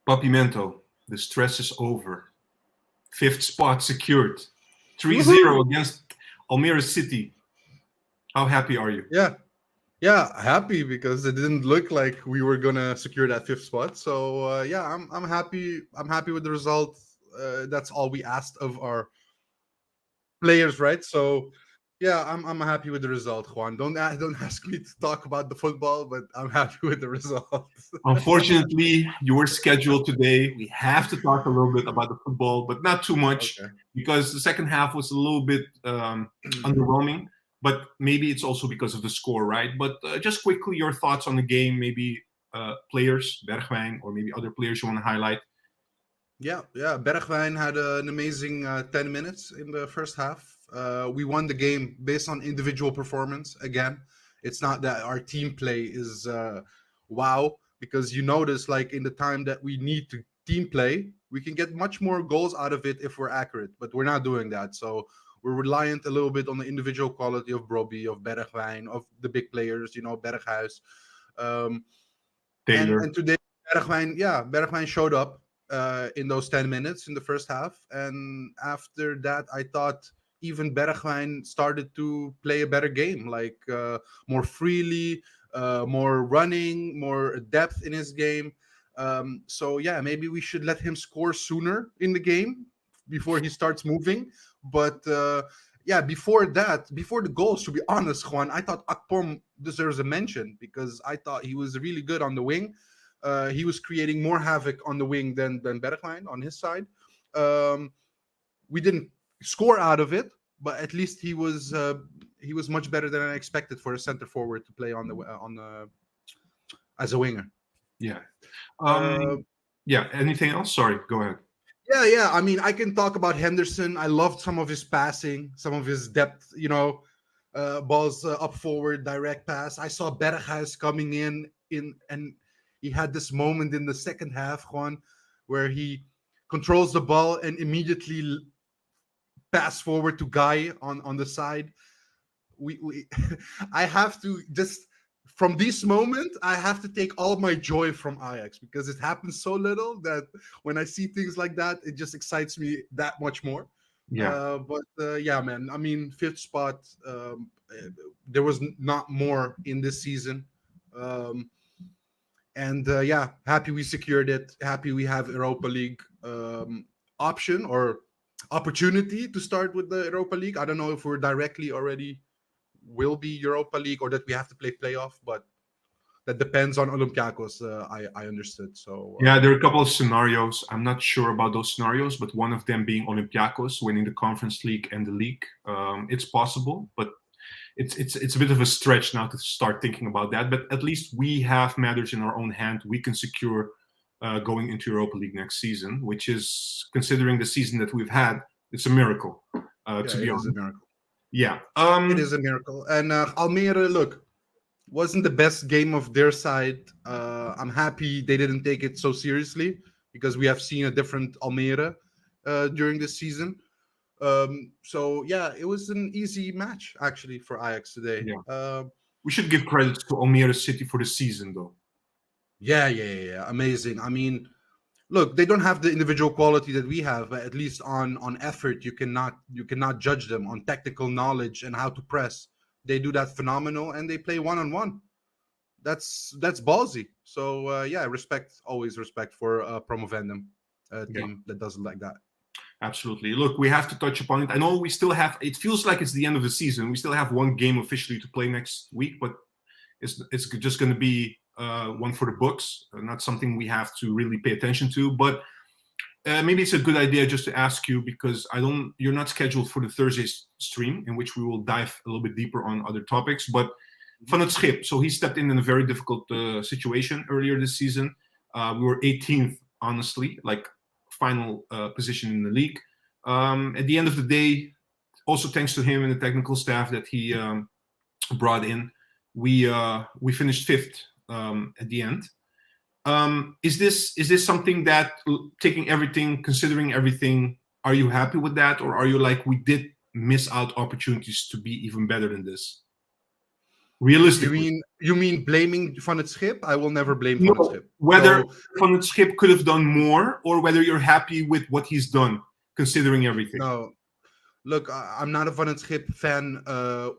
Papimento, the stress is over. Fifth spot secured. 3-0 Woohoo! against Almere City. How happy are you? Yeah, yeah, happy because it didn't look like we were gonna secure that fifth spot. So yeah, I'm happy. I'm happy with the result. That's all we asked of our players, right? So yeah, I'm happy with the result, Juan. Don't ask me to talk about the football, but I'm happy with the result. Unfortunately, you were scheduled today. We have to talk a little bit about the football, but not too much Okay. because the second half was a little bit underwhelming. But maybe it's also because of the score, right? But just quickly, your thoughts on the game, maybe players, Bergwijn, or maybe other players you want to highlight. Yeah. Bergwijn had an amazing 10 minutes in the first half. We won the game based on individual performance. Again, it's not that our team play is wow, because you notice, like, in the time that we need to team play, we can get much more goals out of it if we're accurate, but we're not doing that. So we're reliant a little bit on the individual quality of Brobbey, of Bergwijn, of the big players, Berghuis. Um, Taylor. and today Bergwijn showed up in those 10 minutes in the first half, and after that I thought even Bergwijn started to play a better game, like more freely, more running, more depth in his game. So yeah, maybe we should let him score sooner in the game before he starts moving. But yeah, before that, before the goals, to be honest, Juan, I thought Akpom deserves a mention because I thought he was really good on the wing. He was creating more havoc on the wing than Bergwijn on his side. Um, we didn't score out of it, but at least he was much better than I expected for a center forward to play on the as a winger. Yeah. Uh, Yeah. Anything else? Sorry. Go ahead. yeah. I mean, I can talk about Henderson. I loved some of his passing, some of his depth. Balls up forward, direct pass. I saw Berghuis coming in, and he had this moment in the second half, Juan, where he controls the ball and immediately pass forward to Guy on the side. We I have to just from this moment I have to take all my joy from Ajax because it happens so little that when I see things like that, it just excites me that much more. Yeah. But yeah, man. I mean, fifth spot. There was not more in this season, um, and yeah, happy we secured it. Happy we have Europa League option or opportunity to start with the Europa League. I don't know if we're directly already will be Europa League or that we have to play playoff, but that depends on Olympiacos. I understood. So Yeah, there are a couple of scenarios. I'm not sure about those scenarios, but one of them being Olympiacos winning the Conference League and the league. It's possible, but it's a bit of a stretch now to start thinking about that. But at least we have matters in our own hand. We can secure going into Europa League next season, which is considering the season that we've had, it's a miracle. yeah, To be it is a honest, miracle. yeah. It is a miracle. And Almere, look, wasn't the best game of their side. I'm happy they didn't take it so seriously because we have seen a different Almere during this season. So yeah, it was an easy match actually for Ajax today. Yeah, we should give credit to Almere City for the season, though. Yeah. Amazing. I mean, look, they don't have the individual quality that we have, but at least on effort, you cannot judge them on technical knowledge and how to press. They do that phenomenal, and they play one on one. That's ballsy. So yeah, respect, always respect for Promovendum, a Yeah. team that does it like that. Absolutely. Look, we have to touch upon it. I know we still have. It feels like it's the end of the season. We still have one game officially to play next week, but it's just going to be one for the books. Not something we have to really pay attention to. But maybe it's a good idea just to ask you because I don't. You're not scheduled for the Thursday stream in which we will dive a little bit deeper on other topics. But Van het Schip, so he stepped in a very difficult situation earlier this season. We were 18th, honestly, like final position in the league. At the end of the day, also thanks to him and the technical staff that he brought in, we finished fifth at the end. Is this something that taking everything, considering everything, are you happy with that, or are you like we did miss out opportunities to be even better than this? Realistically, You mean blaming Van het Schip? I will never blame Van het no. Schip. Whether So Van het Schip could have done more, or whether you're happy with what he's done, considering everything. no, look, I'm not a Van het Schip fan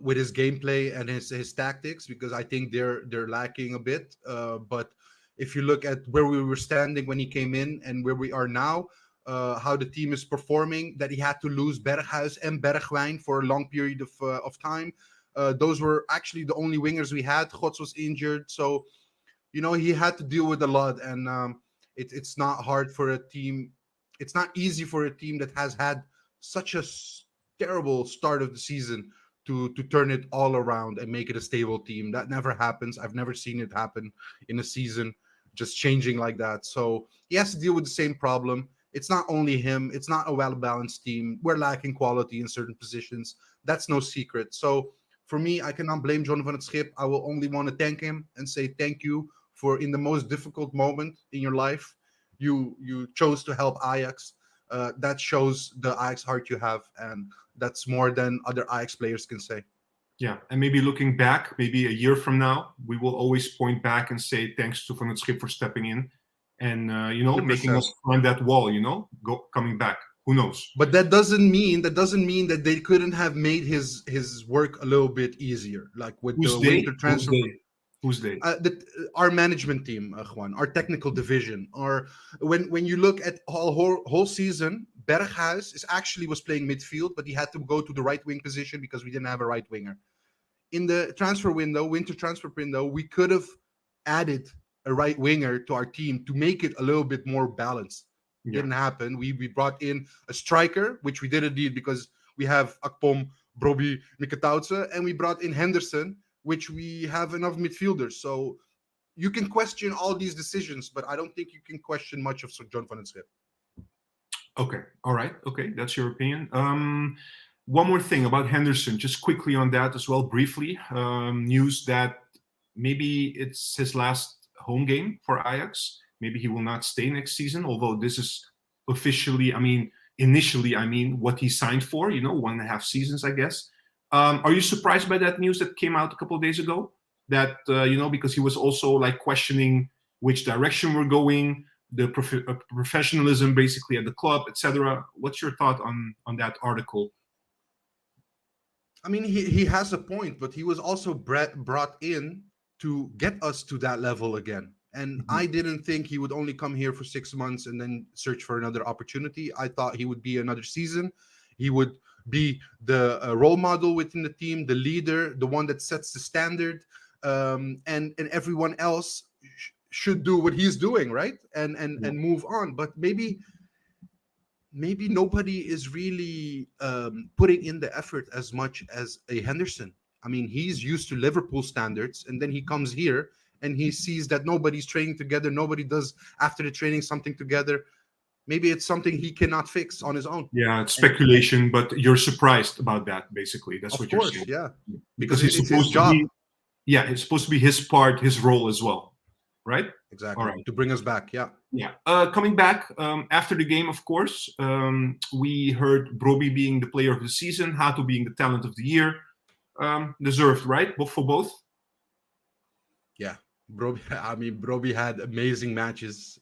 with his gameplay and his tactics because I think they're lacking a bit. But if you look at where we were standing when he came in and where we are now, how the team is performing, that he had to lose Berghuis and Bergwijn for a long period of time. Those were actually the only wingers we had. Gods was injured, so he had to deal with a lot, and it's not hard for a team. It's not easy for a team that has had such a terrible start of the season to turn it all around and make it a stable team. That never happens. I've never seen it happen in a season, just changing like that. So he has to deal with the same problem. It's not only him. It's not a well-balanced team. We're lacking quality in certain positions. That's no secret. So for me, I cannot blame John van het Schip. I will only want to thank him and say thank you for in the most difficult moment in your life, you chose to help Ajax. That shows the Ajax heart you have, and that's more than other Ajax players can say. Yeah, and maybe looking back, maybe a year from now, we will always point back and say thanks to Van het Schip for stepping in and making us climb that wall. Coming back. Who knows? But that doesn't mean that they couldn't have made his work a little bit easier, like with Who's the they? winter transfer. Who's they? Our management team, Juan, our technical division, or when you look at whole season, Berghuis was playing midfield, but he had to go to the right wing position because we didn't have a right winger. In the winter transfer window, we could have added a right winger to our team to make it a little bit more balanced. Yeah. Didn't happen. We brought in a striker, which we didn't need because we have Akpom, Brobbey, Mikatautse, and we brought in Henderson, which we have enough midfielders. So you can question all these decisions, but I don't think you can question much of Sir John van het Schip. Okay. All right. Okay. That's your opinion. One more thing about Henderson, just quickly on that as well, briefly. News that maybe it's his last home game for Ajax. Maybe he will not stay next season, although this is officially, initially, what he signed for, 1.5 seasons, I guess. Are you surprised by that news that came out a couple of days ago? That, because he was also like questioning which direction we're going, the professionalism basically at the club, etc. What's your thought on that article? He has a point, but he was also brought in to get us to that level again. And I didn't think he would only come here for 6 months and then search for another opportunity. I thought he would be another season. He would be the role model within the team, the leader, the one that sets the standard, and everyone else should do what he's doing, right? And move on. But maybe nobody is really putting in the effort as much as a Henderson. He's used to Liverpool standards, and then he comes here and he sees that nobody's training together. Nobody does after the training something together. Maybe it's something he cannot fix on his own. Yeah, it's speculation, but you're surprised about that, basically. That's what you're saying. Yeah. Because he's supposed to be, it's supposed to be his part, his role as well, right? Exactly. All right. To bring us back, yeah. Yeah. Coming back after the game, of course, we heard Brobbey being the player of the season, Hato being the talent of the year. Deserved, right? For both? Yeah. Brobbey had amazing matches.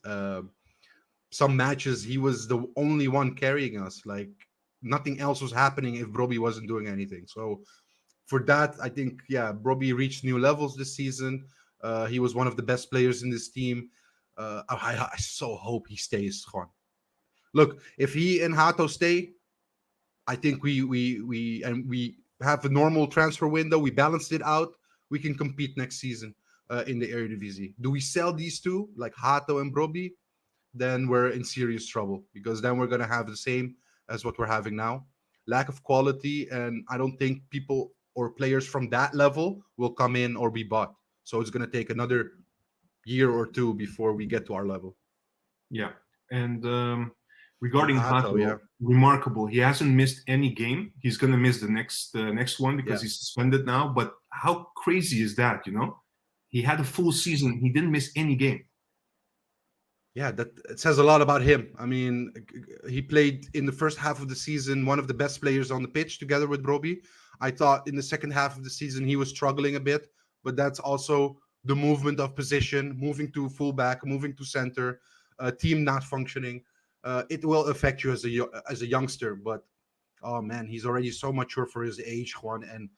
Some matches he was the only one carrying us. Like nothing else was happening if Brobbey wasn't doing anything. So for that, I think Brobbey reached new levels this season. He was one of the best players in this team. I so hope he stays, Juan. Look, if he and Hato stay, I think we have a normal transfer window. We balanced it out. We can compete next season in the Eredivisie. Do we sell these two, like Hato and Brobbey? Then we're in serious trouble because then we're going to have the same as what we're having now. Lack of quality, and I don't think people or players from that level will come in or be bought. So it's going to take another year or two before we get to our level. Yeah. And regarding Hato, remarkable. He hasn't missed any game. He's going to miss the next one because he's suspended now. But how crazy is that, He had a full season. He didn't miss any game. Yeah, it says a lot about him. He played in the first half of the season, one of the best players on the pitch together with Brobbey. I thought in the second half of the season he was struggling a bit, but that's also the movement of position, moving to fullback, moving to center, team not functioning. It will affect you as a youngster, but oh man, he's already so mature for his age, Juan, and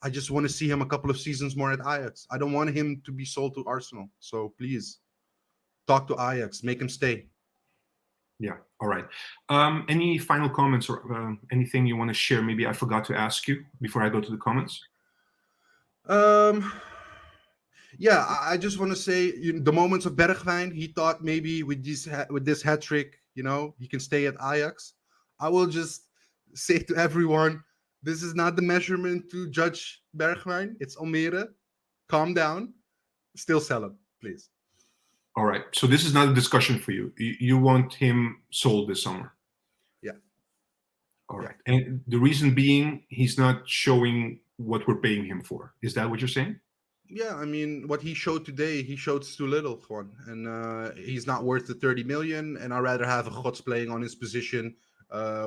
I just want to see him a couple of seasons more at Ajax. I don't want him to be sold to Arsenal. So please talk to Ajax, make him stay. Yeah. All right. Any final comments or anything you want to share? Maybe I forgot to ask you before I go to the comments. Yeah, I just want to say the moments of Bergwijn. He thought maybe with this hat trick, he can stay at Ajax. I will just say to everyone, this is not the measurement to judge Bergwijn. It's Almere. Calm down. Still sell him, please. All right. So this is not a discussion for you. You want him sold this summer? Yeah. All right. And the reason being, he's not showing what we're paying him for. Is that what you're saying? Yeah, I mean, what he showed today, he showed too little, Juan. And he's not worth the 30 million. And I'd rather have a Gods playing on his position,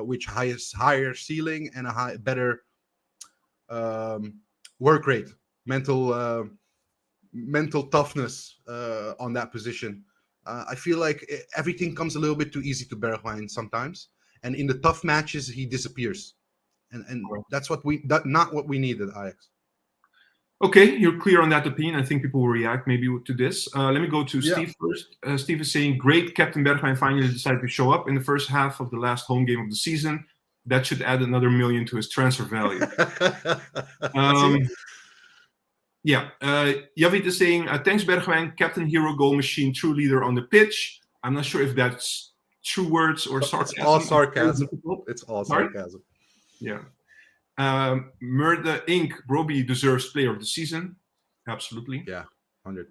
which has higher ceiling and a better work rate, mental toughness on that position. I feel like everything comes a little bit too easy to Bergwijn sometimes. And in the tough matches, he disappears. And that's not what we need at Ajax. Okay, you're clear on that opinion. I think people will react maybe to this. Let me go to Steve first. Steve is saying, great, Captain Bergwijn finally decided to show up in the first half of the last home game of the season. That should add another $1 million to his transfer value. Yeah, Javid is saying, thanks Bergwijn, captain, hero, goal machine, true leader on the pitch. I'm not sure if that's true words or sarcasm. It's all sarcasm. It's all sarcasm. Yeah. Murder Inc. Broby deserves player of the season. Absolutely. Yeah, 100.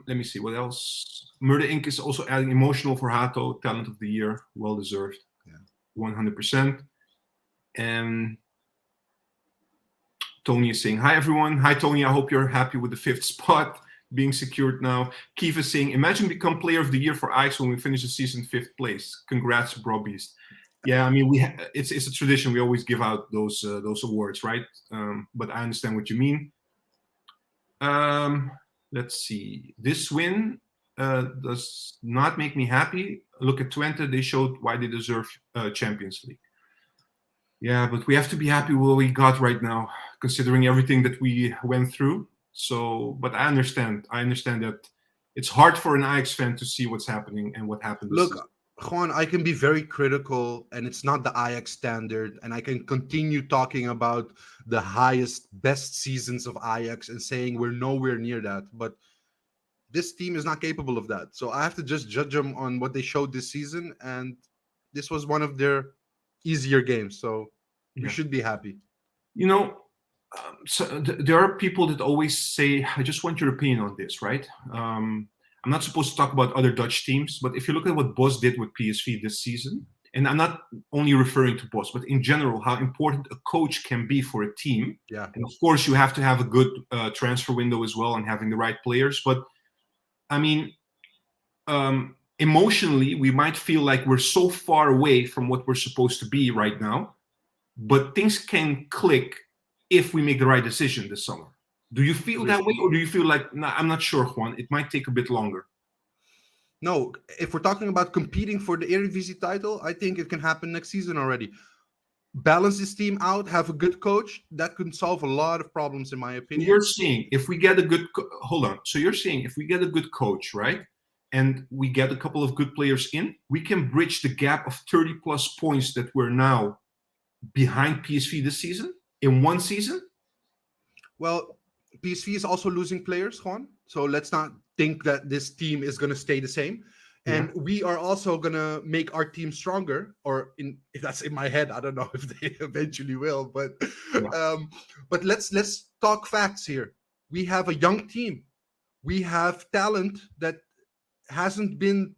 Let me see what else. Murder Inc. is also adding emotional for Hato, talent of the year, well deserved. Yeah, 100%. And Tony is saying, hi everyone. Hi Tony, I hope you're happy with the 5th spot being secured now. Keith is saying, imagine become player of the year for Ajax when we finish the season 5th place. Congrats, Brobies. Yeah, I mean, it's a tradition. We always give out those awards, right? But I understand what you mean. Let's see. This win does not make me happy. Look at Twente. They showed why they deserve Champions League. Yeah, but we have to be happy with what we got right now, considering everything that we went through. So, but I understand. I understand that it's hard for an Ajax fan to see what's happening and what happened. Look, Juan, I can be very critical, and it's not the Ajax standard, and I can continue talking about the highest, best seasons of Ajax and saying we're nowhere near that, but this team is not capable of that. So I have to just judge them on what they showed this season, and this was one of their easier games, so we should be happy. So there are people that always say, I just want your opinion on this, right? I'm not supposed to talk about other Dutch teams, but if you look at what Bos did with PSV this season, and I'm not only referring to Bos, but in general, how important a coach can be for a team. Yeah. And of course, you have to have a good transfer window as well and having the right players. But I mean, emotionally, we might feel like we're so far away from what we're supposed to be right now, but things can click if we make the right decision this summer. Do you feel that way, or do you feel like, nah, I'm not sure, Juan, it might take a bit longer? No, if we're talking about competing for the Eredivisie title, I think it can happen next season already. Balance this team out, have a good coach, that could solve a lot of problems, in my opinion. You're saying if we get a good hold on. So you're saying if we get a good coach, right, and we get a couple of good players in, we can bridge the gap of 30 plus points that we're now behind PSV this season in one season? Well, PSV is also losing players, Juan. So let's not think that this team is going to stay the same. And we are also going to make our team stronger. Or if that's in my head, I don't know if they eventually will. But let's talk facts here. We have a young team. We have talent that hasn't been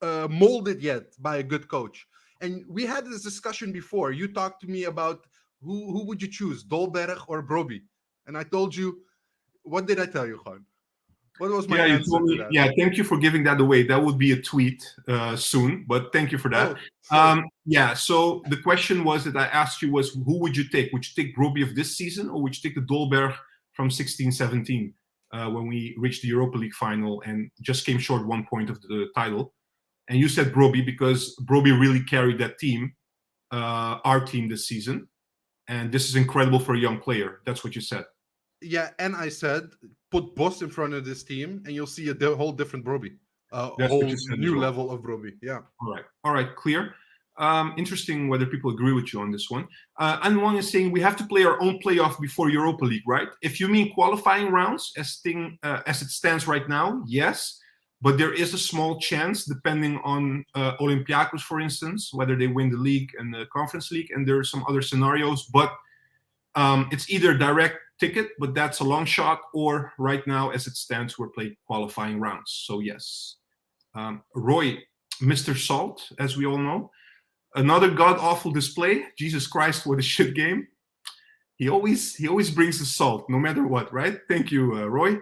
molded yet by a good coach. And we had this discussion before. You talked to me about who would you choose, Dolberg or Broby? And I told you, what did I tell you, Juan? What was my answer to that? Yeah, thank you for giving that away. That would be a tweet soon, but thank you for that. So the question was that I asked you was, who would you take? Would you take Broby of this season, or would you take the Dolberg from 16-17 when we reached the Europa League final and just came short 1 point of the title. And you said Broby because Broby really carried that team, our team this season. And this is incredible for a young player. That's what you said. Yeah, and I said put Bos in front of this team, and you'll see a whole different Broby, a That's whole what you said as new well. level of Broby. Yeah. All right, clear. Interesting whether people agree with you on this one. And one is saying we have to play our own playoff before Europa League, right? If you mean qualifying rounds, as it stands right now, yes. But there is a small chance, depending on Olympiacos, for instance, whether they win the league and the Conference League, and there are some other scenarios. But it's either direct ticket, but that's a long shot, or right now, as it stands, we're playing qualifying rounds. So yes. Roy, Mr. Salt, as we all know. Another god-awful display. Jesus Christ, what a shit game. He always brings the salt, no matter what, right? Thank you, Roy.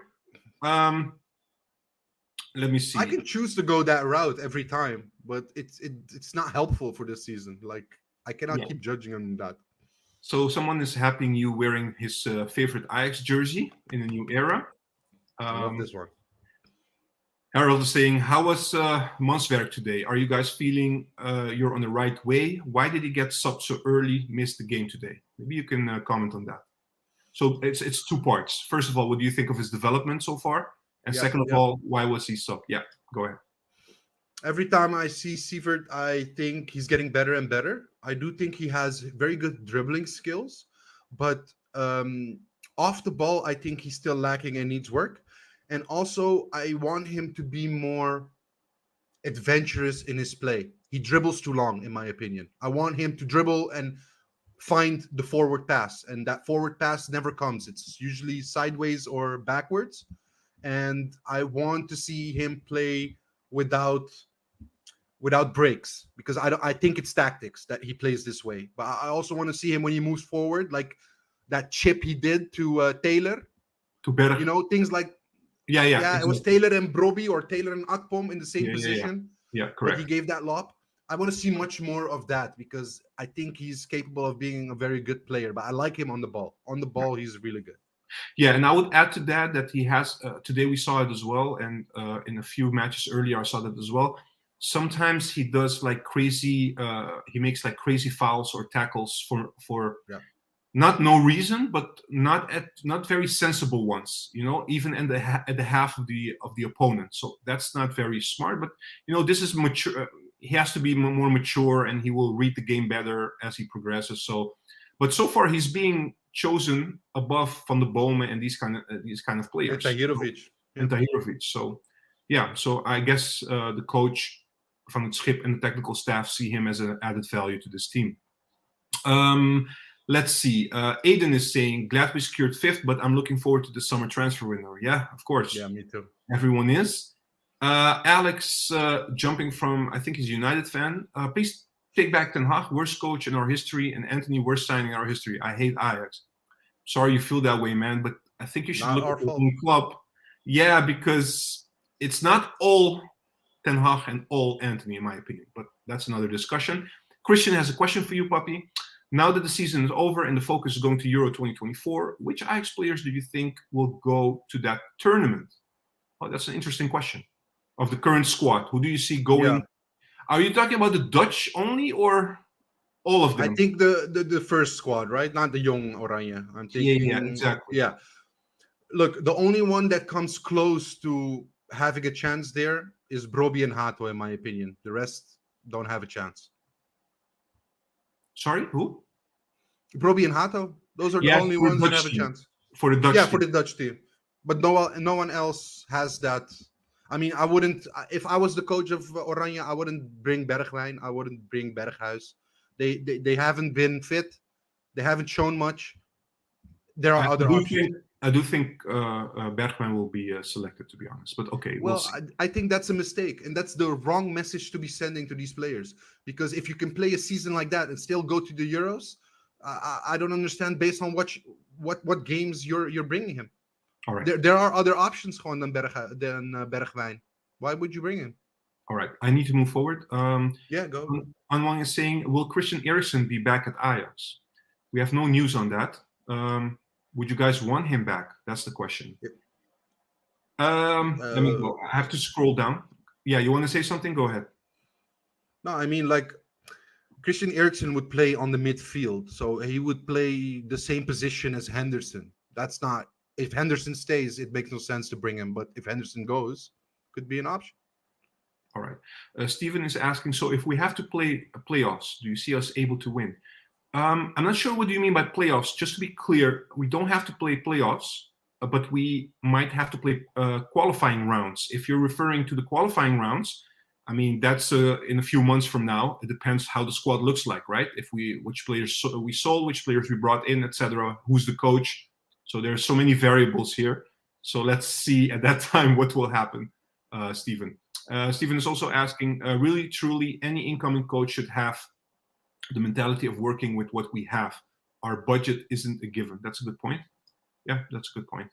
Let me see. I can choose to go that route every time, but it's not helpful for this season. Like, I cannot keep judging on that. So someone is having you wearing his favorite Ajax jersey in a new era. I love this one. Harold is saying, how was Manswerk today? Are you guys feeling you're on the right way? Why did he get subbed so early, miss the game today? Maybe you can comment on that. So it's 2 parts. First of all, what do you think of his development so far? And second of all, why was he subbed? Yeah, go ahead. Every time I see Sievert, I think he's getting better and better. I do think he has very good dribbling skills, but off the ball, I think he's still lacking and needs work. And also, I want him to be more adventurous in his play. He dribbles too long, in my opinion. I want him to dribble and find the forward pass, and that forward pass never comes. It's usually sideways or backwards. And I want to see him play without breaks, because I think it's tactics that he plays this way. But I also want to see him when he moves forward, like that chip he did to Taylor. To Berg. You know, things like yeah, exactly. It was Taylor and Broby or Taylor and Akpom in the same position. Yeah, correct. But he gave that lob. I want to see much more of that, because I think he's capable of being a very good player. But I like him on the ball. On the ball, he's really good. Yeah, and I would add to that he has, today we saw it as well, and in a few matches earlier I saw that as well. Sometimes he does like crazy, he makes like crazy fouls or tackles for not no reason, but not very sensible ones, you know, even at the half of the opponent. So that's not very smart, but you know, this is mature. He has to be more mature, and he will read the game better as he progresses. So, but so far he's being chosen above Van de Bomen and these kind of players. And Tahirovic. So, yeah. So I guess the coach Van het Schip and the technical staff see him as an added value to this team. Let's see. Aiden is saying, glad we secured 5th, but I'm looking forward to the summer transfer window. Yeah, of course. Yeah, me too. Everyone is. Alex jumping from, I think he's a United fan. Please take back Ten Hag, worst coach in our history, and Anthony, worst signing in our history. I hate Ajax. Sorry you feel that way, man, but I think you should look at the whole club. Yeah, because it's not all Ten Hag and all Anthony, in my opinion, but that's another discussion. Christian has a question for you, Puppy. Now that the season is over and the focus is going to Euro 2024, which Ajax players do you think will go to that tournament? Oh, that's an interesting question. Of the current squad, who do you see going? Yeah. Are you talking about the Dutch only or all of them? I think the first squad, right? Not the young Oranje. I'm thinking. Yeah, exactly. Yeah. Look, the only one that comes close to having a chance there is Broby and Hato, in my opinion. The rest don't have a chance. Sorry, who? Broby and Hato. Those are the only ones that have a chance. For the Dutch team. For the Dutch team. But no one else has that. I mean, I wouldn't. If I was the coach of Oranje, I wouldn't bring Bergwijn. I wouldn't bring Berghuis. They haven't been fit. They haven't shown much. There are other options. I do think Bergwijn will be selected, to be honest. But okay, well I think that's a mistake, and that's the wrong message to be sending to these players. Because if you can play a season like that and still go to the Euros, I don't understand based on what games you're bringing him. All right. There are other options than Bergwijn. Why would you bring him? All right. I need to move forward. Yeah, go. Anwang is saying, will Christian Eriksen be back at Ajax? We have no news on that. Would you guys want him back? That's the question. Yep. Let me go. I have to scroll down. Yeah, you want to say something? Go ahead. No, I mean, like, Christian Eriksen would play on the midfield, so he would play the same position as Henderson. That's not. If Henderson stays, it makes no sense to bring him. But if Henderson goes, could be an option. All right. Steven is asking, so if we have to play playoffs, do you see us able to win? I'm not sure what do you mean by playoffs. Just to be clear, we don't have to play playoffs, but we might have to play qualifying rounds. If you're referring to the qualifying rounds, I mean, that's in a few months from now. It depends how the squad looks like, right? Which players we sold, which players we brought in, etc. Who's the coach? So there are so many variables here. So let's see at that time what will happen, Steven. Steven is also asking, really, truly, any incoming coach should have the mentality of working with what we have. Our budget isn't a given. That's a good point. Yeah, that's a good point.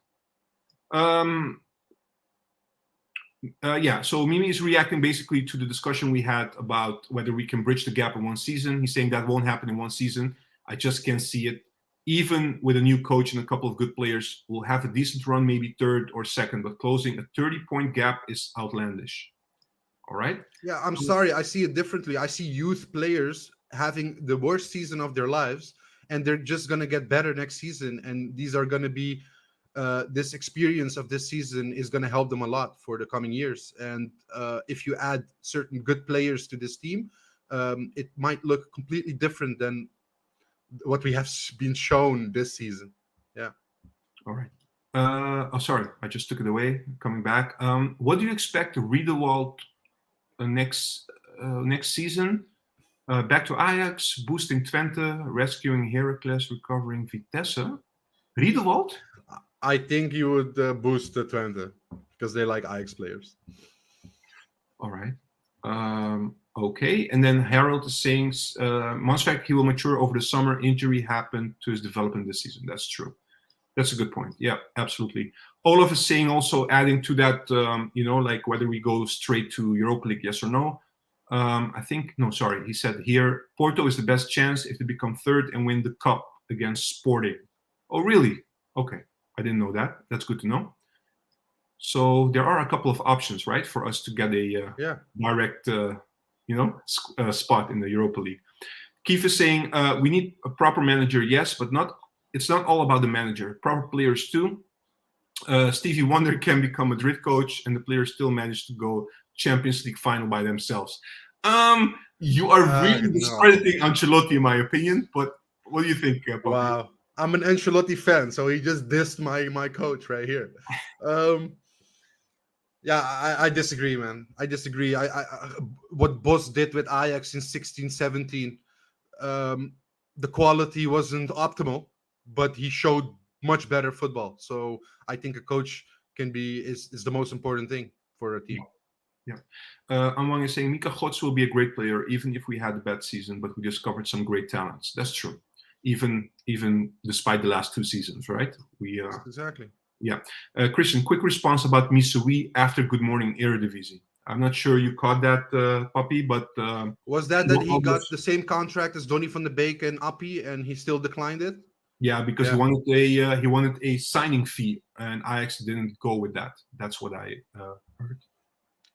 So Mimi is reacting basically to the discussion we had about whether we can bridge the gap in one season. He's saying that won't happen in one season. I just can't see it. Even with a new coach and a couple of good players, we'll have a decent run, maybe third or second, but closing a 30-point gap is outlandish. All right? Yeah, I'm sorry. I see it differently. I see youth players having the worst season of their lives, and they're just going to get better next season. And these are going to be this experience of this season is going to help them a lot for the coming years. And if you add certain good players to this team, it might look completely different than what we have been shown this season. Yeah. All right. Sorry, I just took it away. Coming back. What do you expect Riedewald next season? Back to Ajax, boosting Twente, rescuing Heracles, recovering Vitesse. Riedewald? I think you would boost the Twente because they like Ajax players. All right. Okay. And then Harold is saying, Manswerk, he will mature over the summer. Injury happened to his development this season. That's true. That's a good point. Yeah, absolutely. Olaf is saying also, adding to that, like whether we go straight to Europa League, yes or no. He said here, Porto is the best chance if they become third and win the cup against Sporting. Oh, really? Okay. I didn't know that. That's good to know. So there are a couple of options, right, for us to get a direct, spot in the Europa League. Keith is saying we need a proper manager, yes, but it's not all about the manager. Proper players too. Stevie Wonder can become Madrid coach, and the players still manage to go Champions League final by themselves. You are really discrediting Ancelotti, in my opinion. But what do you think, Poppy? Wow. I'm an Ancelotti fan, so he just dissed my coach right here. I disagree, man. I disagree. I what Bos did with Ajax in 16-17, the quality wasn't optimal, but he showed much better football. So I think a coach is the most important thing for a team. Yeah. Anwang is saying Mika Gots will be a great player, even if we had a bad season, but we discovered some great talents. That's true. Even despite the last two seasons, right? Exactly. Yeah. Christian, quick response about Missouri after Good Morning Eredivisie. I'm not sure you caught that, Poppy, but was that he got the same contract as Donny van de Beek and Appie, and he still declined it? Yeah, because he wanted a signing fee, and Ajax didn't go with that. That's what I heard.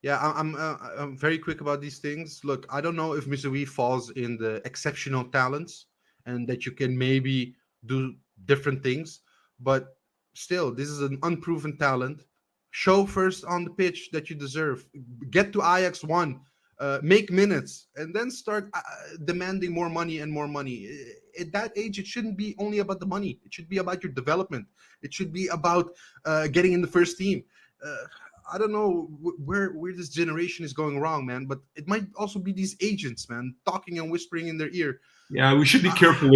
Yeah, I'm very quick about these things. Look, I don't know if Missouri falls in the exceptional talents, and that you can maybe do different things, but still, this is an unproven talent. Show first on the pitch that you deserve. Get to Ajax 1, make minutes, and then start demanding more money and more money. At that age, it shouldn't be only about the money. It should be about your development. It should be about getting in the first team. I don't know where this generation is going wrong, man, but it might also be these agents, man, talking and whispering in their ear. Yeah, we should be careful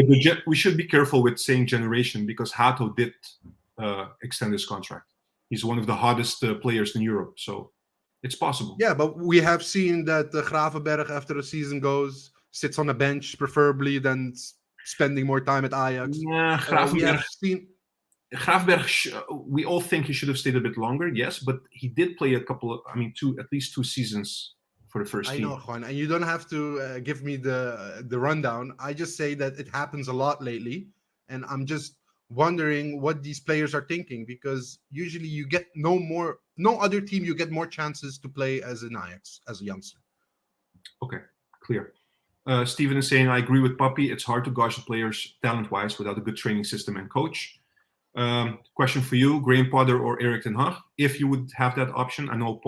with saying generation, because Hato did extend his contract. He's one of the hottest players in Europe, so it's possible. Yeah, but we have seen that Gravenberg, after the season goes, sits on a bench, preferably, than spending more time at Ajax. Yeah, Gravenberg, we all think he should have stayed a bit longer, yes, but he did play at least two seasons for the first team. I know, Juan, and you don't have to give me the rundown. I just say that it happens a lot lately, and I'm just wondering what these players are thinking, because usually you get no other team you get more chances to play as an Ajax as a youngster. Okay, clear. Steven is saying, I agree with Puppy. It's hard to gauge the players talent-wise without a good training system and coach. Question for you, Graham Potter or Erik ten Hag? If you would have that option, I know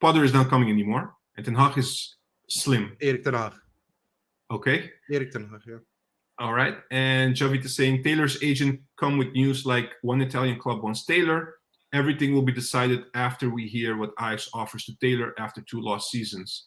Potter is not coming anymore, and ten Hag is slim. Erik ten Hag. Okay. Erik ten Hag, yeah. All right. And Javit is saying, Taylor's agent come with news like one Italian club wants Taylor. Everything will be decided after we hear what Ajax offers to Taylor after 2 lost seasons.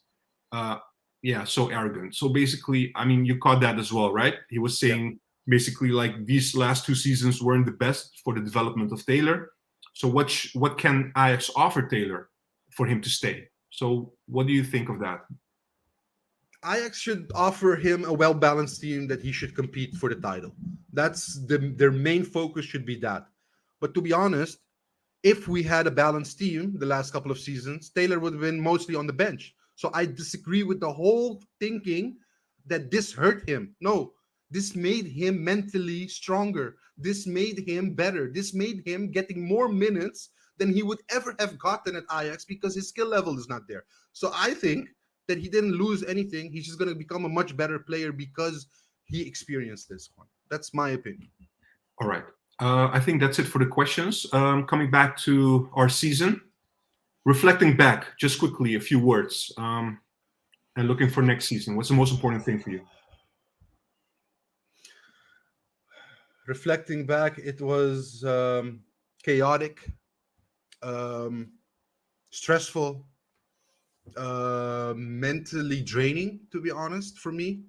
Yeah, so arrogant. So basically, I mean, you caught that as well, right? He was saying basically like these last 2 seasons weren't the best for the development of Taylor. So what can Ajax offer Taylor for him to stay? So what do you think of that? Ajax should offer him a well-balanced team that he should compete for the title. That's their main focus should be that. But to be honest, if we had a balanced team the last couple of seasons, Taylor would have been mostly on the bench. So I disagree with the whole thinking that this hurt him. No, this made him mentally stronger. This made him better. This made him getting more minutes than he would ever have gotten at Ajax because his skill level is not there. So I think that he didn't lose anything. He's just going to become a much better player because he experienced this one. That's my opinion. All right. I think that's it for the questions. Coming back to our season, reflecting back, just quickly, a few words, and looking for next season. What's the most important thing for you? Reflecting back, it was chaotic, stressful, mentally draining, to be honest, for me.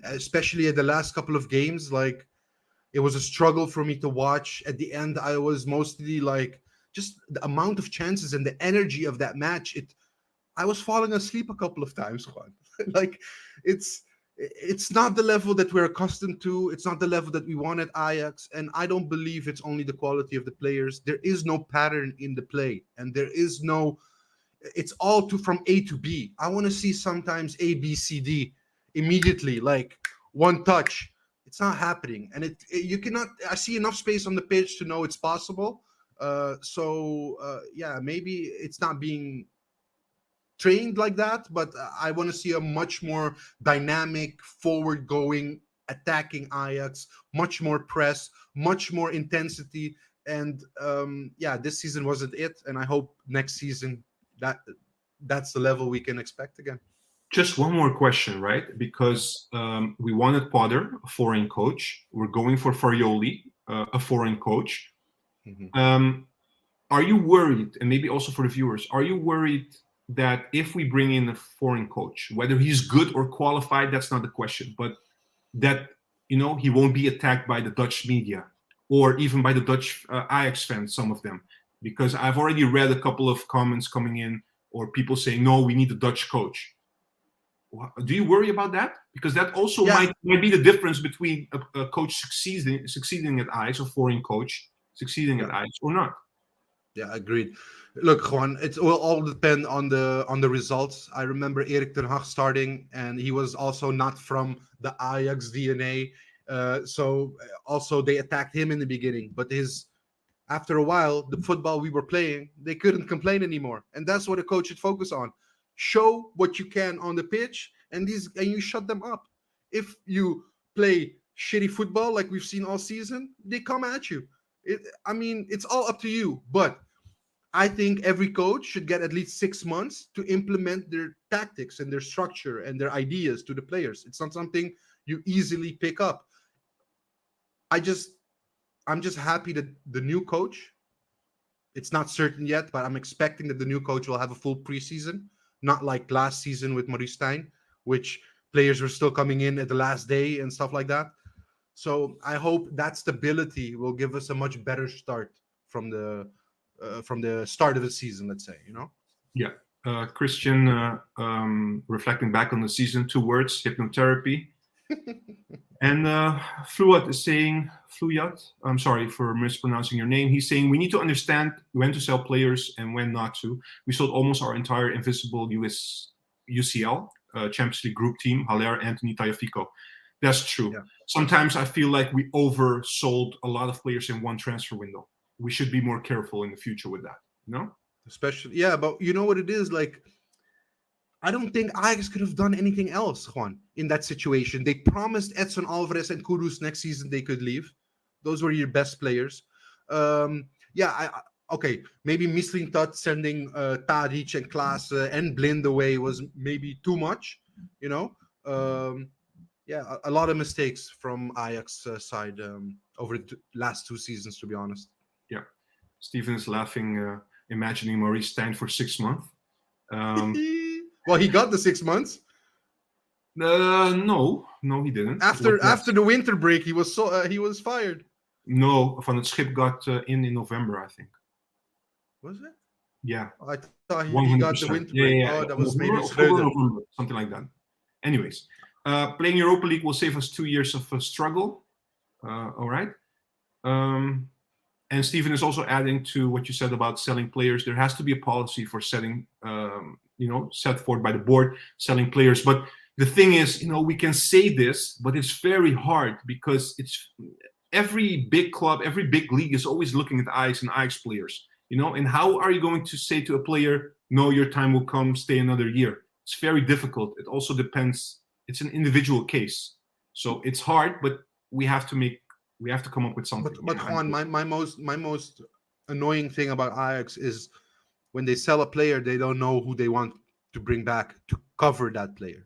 Especially at the last couple of games, like it was a struggle for me to watch. At the end, I was mostly like just the amount of chances and the energy of that match. I was falling asleep a couple of times, Juan. Like it's not the level that we're accustomed to. It's not the level that we want at Ajax, and I don't believe it's only the quality of the players. There is no pattern in the play, and there is no. It's all from A to B. I want to see sometimes A, B, C, D immediately, like one touch. It's not happening, and you cannot. I see enough space on the pitch to know it's possible. Yeah, maybe it's not being trained like that, but I want to see a much more dynamic, forward-going, attacking Ajax, much more press, much more intensity, and yeah, this season wasn't it, and I hope next season that's the level we can expect again. Just one more question, right? Because we wanted Potter, a foreign coach. We're going for Farioli, a foreign coach. Mm-hmm. Are you worried, and maybe also for the viewers, are you worried that if we bring in a foreign coach, whether he's good or qualified, that's not the question, but that, he won't be attacked by the Dutch media or even by the Dutch Ajax fans, some of them? Because I've already read a couple of comments coming in or people saying, no, we need a Dutch coach. Do you worry about that? Because that also might be the difference between a coach succeeding at Ajax, a foreign coach succeeding at Ajax, or not. Yeah, agreed. Look, Juan, it will all depend on the results. I remember Erik ten Hag starting, and he was also not from the Ajax DNA. So also they attacked him in the beginning, but after a while, the football we were playing, they couldn't complain anymore, and that's what a coach should focus on. Show what you can on the pitch, and you shut them up. If you play shitty football like we've seen all season, they come at you. It's all up to you. But I think every coach should get at least 6 months to implement their tactics and their structure and their ideas to the players. It's not something you easily pick up. I'm just happy that the new coach, it's not certain yet, but I'm expecting that the new coach will have a full preseason, not like last season with Maurice Stijn, which players were still coming in at the last day and stuff like that. So I hope that stability will give us a much better start from the start of the season, let's say, Yeah. Christian, reflecting back on the season, 2 words, hypnotherapy. And Fluyat is saying, I'm sorry for mispronouncing your name. He's saying we need to understand when to sell players and when not to. We sold almost our entire invisible UCL, Champions League group team, Haller, Anthony, Tagliafico. That's true. Yeah. Sometimes I feel like we oversold a lot of players in one transfer window. We should be more careful in the future with that. No? Especially, yeah, but you know what it is? Like, I don't think Ajax could have done anything else, Juan, in that situation. They promised Edson Alvarez and Kudus next season they could leave. Those were your best players. Okay, maybe Mislintat sending Tadic and Klaas and Blind away was maybe too much, you know? A lot of mistakes from Ajax side over the last 2 seasons, to be honest. Yeah. Steven is laughing, imagining Maurice Stijn for 6 months. Well, he got the 6 months. No, he didn't. After the winter break, he was fired. No, Van het Schip got in November, I think. Was it? Yeah. I thought he got the winter break. Yeah. Oh, that was maybe November, something like that. Anyways, playing Europa League will save us 2 years of struggle. All right. And Steven is also adding to what you said about selling players. There has to be a policy for setting, set forth by the board, selling players. But the thing is, we can say this, but it's very hard because it's every big club, every big league is always looking at Ajax and Ajax players. And how are you going to say to a player, no, your time will come, stay another year? It's very difficult. It also depends. It's an individual case. So it's hard, but we have to come up with something. But Juan, my most annoying thing about Ajax is when they sell a player, they don't know who they want to bring back to cover that player.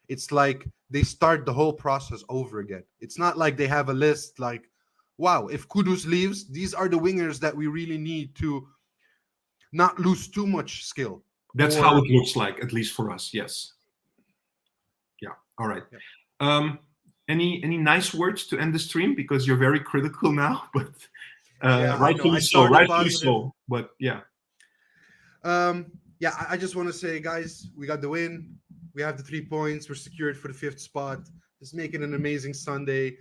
It's like they start the whole process over again. It's not like they have a list like, wow, if Kudus leaves, these are the wingers that we really need to not lose too much skill. That's how it looks like, at least for us. Yes. Yeah. All right. Yeah. Any nice words to end the stream, because you're very critical now, but rightfully so. But yeah. I just want to say, guys, we got the win. We have the 3 points. We're secured for the 5th spot. Just make it an amazing Sunday.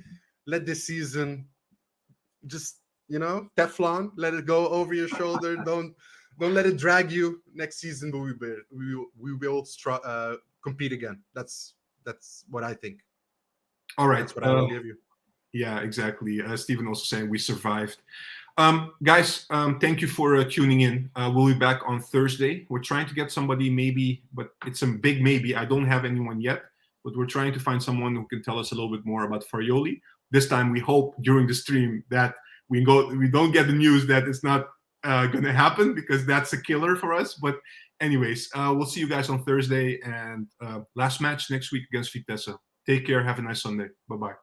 Let this season just, Teflon. Let it go over your shoulder. Don't let it drag you. Next season, we will compete again. That's what I think. All right. That's what I will give you. Yeah, exactly. Steven also saying we survived. Guys, thank you for tuning in. We'll be back on Thursday. We're trying to get somebody maybe, but it's a big maybe. I don't have anyone yet, but we're trying to find someone who can tell us a little bit more about Farioli. This time we hope during the stream that we don't get the news that it's not going to happen, because that's a killer for us. But anyways, we'll see you guys on Thursday, and last match next week against Vitesse. Take care. Have a nice Sunday. Bye-bye.